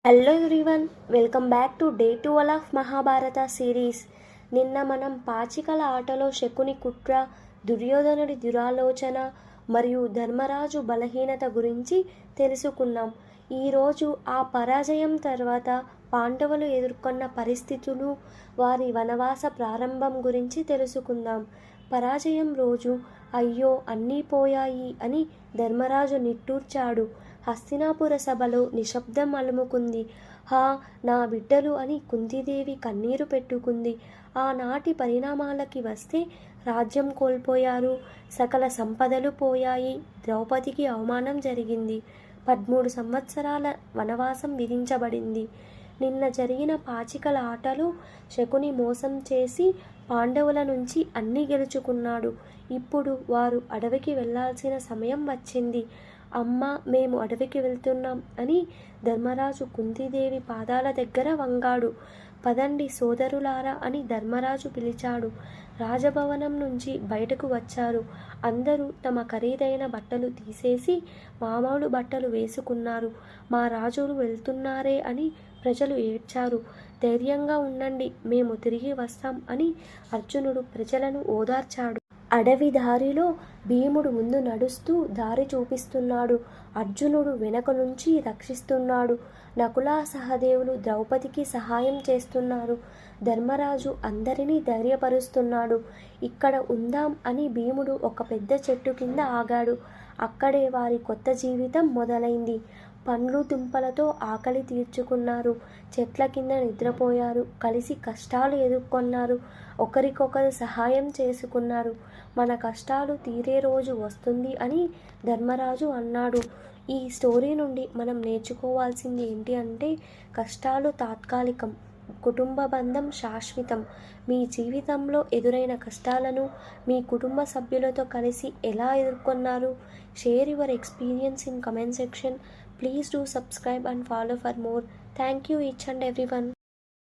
Hello everyone, welcome back to day 12 of Mahabharata series. నిన్న మనం పాచికల ఆటలో శకుని కుట్ర, దుర్యోధనుడి దురాలోచన మరియు ధర్మరాజు బలహీనత గురించి తెలుసుకున్నాం. ఈరోజు ఆ పరాజయం తర్వాత పాండవులు ఎదుర్కొన్న పరిస్థితులు, వారి వనవాస ప్రారంభం గురించి తెలుసుకుందాం. పరాజయం రోజు అయ్యో అన్నీ పోయాయి అని ధర్మరాజు నిట్టూర్చాడు. హస్తినాపుర సభలో నిశ్శబ్దం అలుముకుంది. హా, నా బిడ్డలు అని కుంతీదేవి కన్నీరు పెట్టుకుంది. ఆనాటి పరిణామాలకి వస్తే రాజ్యం కోల్పోయారు, సకల సంపదలు పోయాయి, ద్రౌపదికి అవమానం జరిగింది, 13 సంవత్సరాల వనవాసం విధించబడింది. నిన్న జరిగిన పాచికల ఆటలో శకుని మోసం చేసి పాండవుల నుంచి అన్నీ గెలుచుకున్నాడు. ఇప్పుడు వారు అడవికి వెళ్లాల్సిన సమయం వచ్చింది. అమ్మ, మేము అడవికి వెళ్తున్నాం అని ధర్మరాజు కుంతీదేవి పాదాల దగ్గర వంగాడు. పదండి సోదరులారా అని ధర్మరాజు పిలిచాడు. రాజభవనం నుంచి బయటకు వచ్చారు. అందరూ తమ ఖరీదైన బట్టలు తీసేసి మామూలు బట్టలు వేసుకున్నారు. మా రాజులు వెళ్తున్నారే అని ప్రజలు ఏడ్చారు. ధైర్యంగా ఉండండి, మేము తిరిగి వస్తాం అని అర్జునుడు ప్రజలను ఓదార్చాడు. అడవి దారిలో భీముడు ముందు నడుస్తూ దారి చూపిస్తున్నాడు. అర్జునుడు వెనక నుంచి రక్షిస్తున్నాడు. నకుల, సహదేవులు ద్రౌపదికి సహాయం చేస్తున్నారు. ధర్మరాజు అందరినీ ధైర్యపరుస్తున్నాడు. ఇక్కడ ఉందాం అని భీముడు ఒక పెద్ద చెట్టు కింద ఆగాడు. అక్కడే వారి కొత్త జీవితం మొదలైంది. పండ్లు దుంపలతో ఆకలి తీర్చుకున్నారు. చెట్ల కింద నిద్రపోయారు. కలిసి కష్టాలు ఎదుర్కొన్నారు. ఒకరికొకరు సహాయం చేసుకున్నారు. మన కష్టాలు తీరే రోజు వస్తుంది అని ధర్మరాజు అన్నాడు. ఈ స్టోరీ నుండి మనం నేర్చుకోవాల్సింది ఏంటి అంటే, కష్టాలు తాత్కాలికం, కుటుంబ బంధం శాశ్వతం. మీ జీవితంలో ఎదురైన కష్టాలను మీ కుటుంబ సభ్యులతో కలిసి ఎలా ఎదుర్కొన్నారు? Share your experience in comment section. Please do subscribe and follow for more. Thank you each and everyone.